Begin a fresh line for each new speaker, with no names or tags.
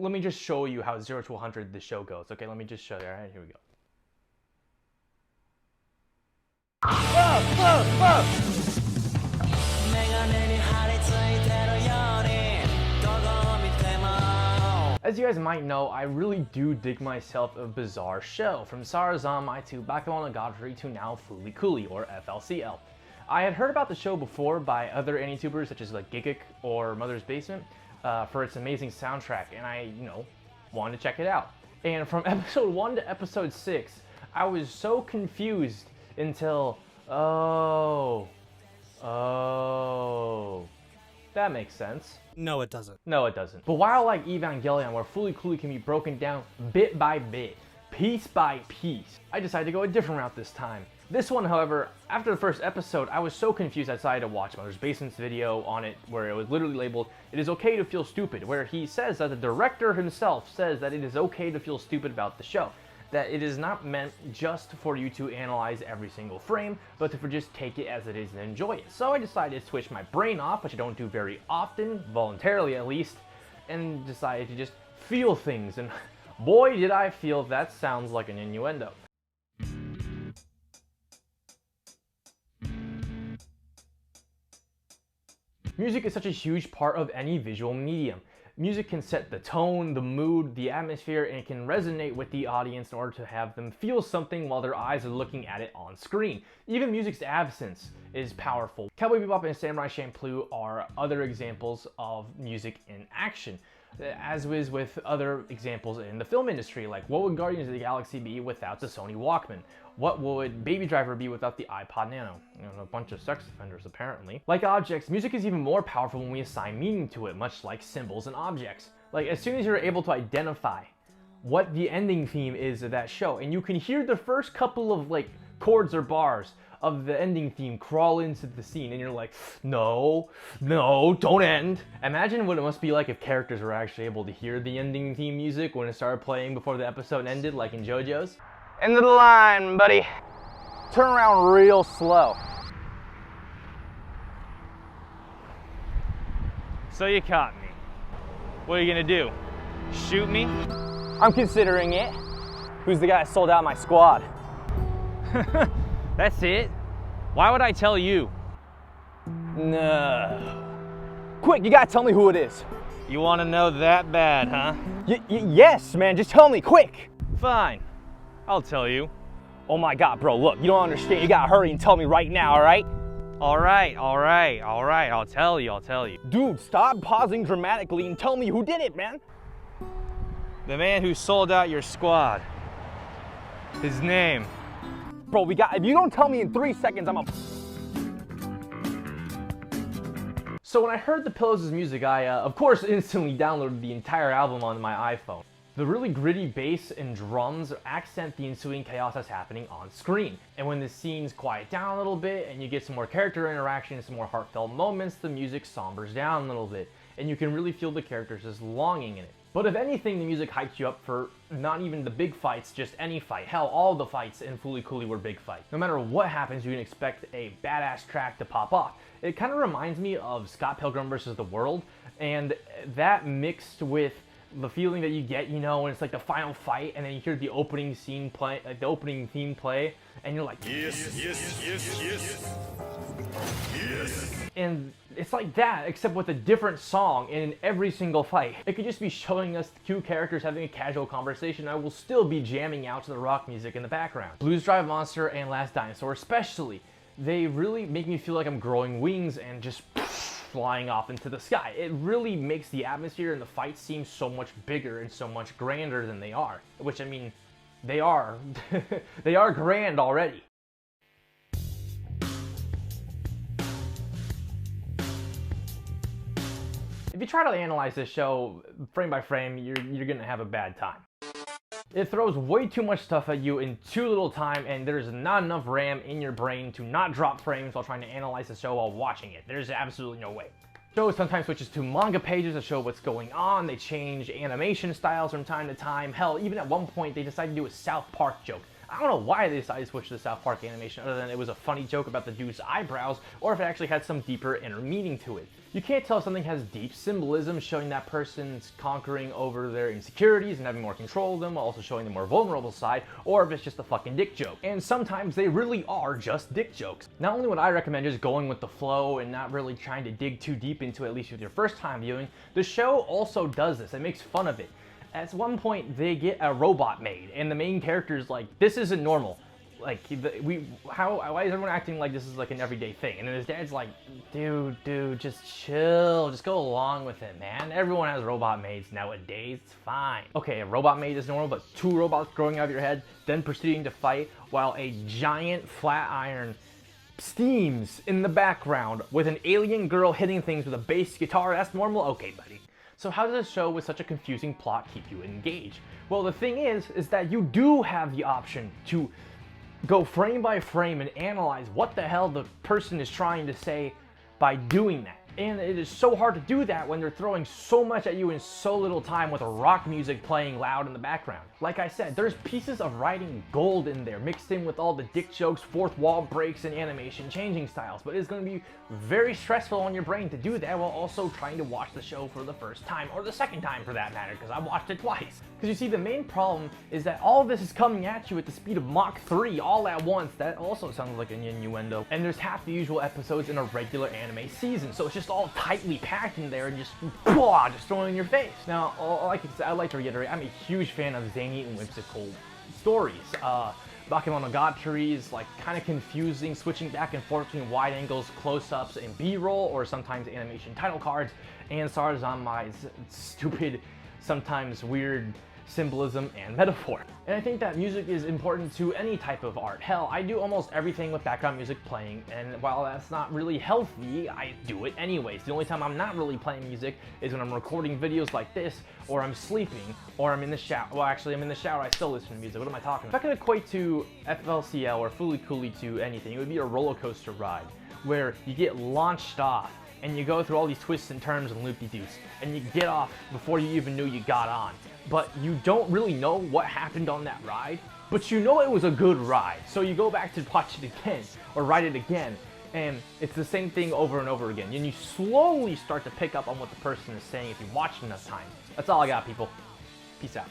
Let me just show you how 0 to 100 the show goes. Okay, let me just show you. All right, here we go. As you guys might know, I really do dig myself a bizarre show, from Sarazanmai to Bakemonogatari to now FLCL or FLCL. I had heard about the show before by other AniTubers such as like Gigic or Mother's Basement for its amazing soundtrack, and I, wanted to check it out. And from episode 1 to episode 6, I was so confused until, oh, that makes sense.
No, it doesn't.
No, it doesn't. But while like Evangelion, where FLCL can be broken down bit by bit, piece by piece, I decided to go a different route this time. This one, however, after the first episode, I was so confused I decided to watch Mother's Basement's video on it, where it was literally labeled, "It is okay to feel stupid," where he says that the director himself says that it is okay to feel stupid about the show. That it is not meant just for you to analyze every single frame, but to just take it as it is and enjoy it. So I decided to switch my brain off, which I don't do very often, voluntarily at least, and decided to just feel things, and boy did I feel that sounds like an innuendo. Music is such a huge part of any visual medium. Music can set the tone, the mood, the atmosphere, and it can resonate with the audience in order to have them feel something while their eyes are looking at it on screen. Even music's absence is powerful. Cowboy Bebop and Samurai Champloo are other examples of music in action, as is with other examples in the film industry, like what would Guardians of the Galaxy be without the Sony Walkman? What would Baby Driver be without the iPod Nano? A bunch of sex offenders, apparently. Like objects, music is even more powerful when we assign meaning to it, much like symbols and objects. Like, as soon as you're able to identify what the ending theme is of that show, and you can hear the first couple of, like, chords or bars of the ending theme crawl into the scene, and you're like, no, don't end. Imagine what it must be like if characters were actually able to hear the ending theme music when it started playing before the episode ended, like in JoJo's. End of the line, buddy. Turn around real slow. So you caught me. What are you gonna do? Shoot me? I'm considering it. Who's the guy that sold out my squad? That's it? Why would I tell you? No. Quick, you gotta tell me who it is. You wanna know that bad, huh? Yes, man, just tell me, quick. Fine, I'll tell you. Oh my God, bro, look, you don't understand. You gotta hurry and tell me right now, all right? All right, I'll tell you. Dude, stop pausing dramatically and tell me who did it, man. The man who sold out your squad. His name. Bro, if you don't tell me in 3 seconds, I'm a... So when I heard the Pillows' music, I, of course, instantly downloaded the entire album on my iPhone. The really gritty bass and drums accent the ensuing chaos that's happening on screen. And when the scenes quiet down a little bit and you get some more character interaction and some more heartfelt moments, the music sombers down a little bit. And you can really feel the characters as longing in it. But if anything, the music hypes you up for not even the big fights, just any fight. Hell, all the fights in FLCL were big fights. No matter what happens, you can expect a badass track to pop off. It kind of reminds me of Scott Pilgrim vs. the World, and that mixed with the feeling that you get, when it's like the final fight, and then you hear the opening scene play, like the opening theme play, and you're like, yes. And it's like that, except with a different song in every single fight. It could just be showing us two characters having a casual conversation. I will still be jamming out to the rock music in the background. Blues Drive Monster and Last Dinosaur especially, they really make me feel like I'm growing wings and just flying off into the sky. It really makes the atmosphere and the fight seem so much bigger and so much grander than they are. Which, I mean, they are. They are grand already. If you try to analyze this show frame by frame, you're gonna have a bad time. It throws way too much stuff at you in too little time, and there's not enough RAM in your brain to not drop frames while trying to analyze the show while watching it. There's absolutely no way. The show sometimes switches to manga pages to show what's going on. They change animation styles from time to time. Hell, even at one point they decided to do a South Park joke. I don't know why they decided to switch to the South Park animation other than it was a funny joke about the dude's eyebrows, or if it actually had some deeper inner meaning to it. You can't tell if something has deep symbolism showing that person's conquering over their insecurities and having more control of them, while also showing the more vulnerable side, or if it's just a fucking dick joke. And sometimes they really are just dick jokes. Not only would I recommend just going with the flow and not really trying to dig too deep into it, at least with your first time viewing, the show also does this. It makes fun of it. At one point, they get a robot made, and the main character's like, this isn't normal. Like, why is everyone acting like this is like an everyday thing? And then his dad's like, dude, just chill, just go along with it, man. Everyone has robot maids nowadays, it's fine. Okay, a robot maid is normal, but 2 robots growing out of your head, then proceeding to fight while a giant flat iron steams in the background with an alien girl hitting things with a bass guitar, that's normal? Okay, buddy. So how does a show with such a confusing plot keep you engaged? Well, the thing is that you do have the option to go frame by frame and analyze what the hell the person is trying to say by doing that. And it is so hard to do that when they're throwing so much at you in so little time with rock music playing loud in the background. Like I said, there's pieces of writing gold in there, mixed in with all the dick jokes, fourth wall breaks, and animation changing styles. But it's going to be very stressful on your brain to do that while also trying to watch the show for the first time, or the second time for that matter, because I watched it twice. Because you see, the main problem is that all of this is coming at you at the speed of Mach 3 all at once. That also sounds like an innuendo. And there's half the usual episodes in a regular anime season, so it's just all tightly packed in there and just thrown in your face. Now, I'd like to reiterate, I'm a huge fan of zany and whimsical stories. Bakemonogatari is like kind of confusing, switching back and forth between wide angles, close-ups, and B-roll, or sometimes animation title cards, and Sarazanmai's stupid, sometimes weird symbolism and metaphor. And I think that music is important to any type of art. Hell, I do almost everything with background music playing, and while that's not really healthy, I do it anyways. The only time I'm not really playing music is when I'm recording videos like this, or I'm sleeping, or I'm in the shower. Well, actually, I'm in the shower, I still listen to music. What am I talking about? If I could equate to FLCL or Fooly Cooly to anything, it would be a roller coaster ride where you get launched off and you go through all these twists and turns and loop-de-doops, and you get off before you even knew you got on. But you don't really know what happened on that ride, but you know it was a good ride. So you go back to watch it again, or ride it again, and it's the same thing over and over again. And you slowly start to pick up on what the person is saying if you watch enough times. That's all I got, people. Peace out.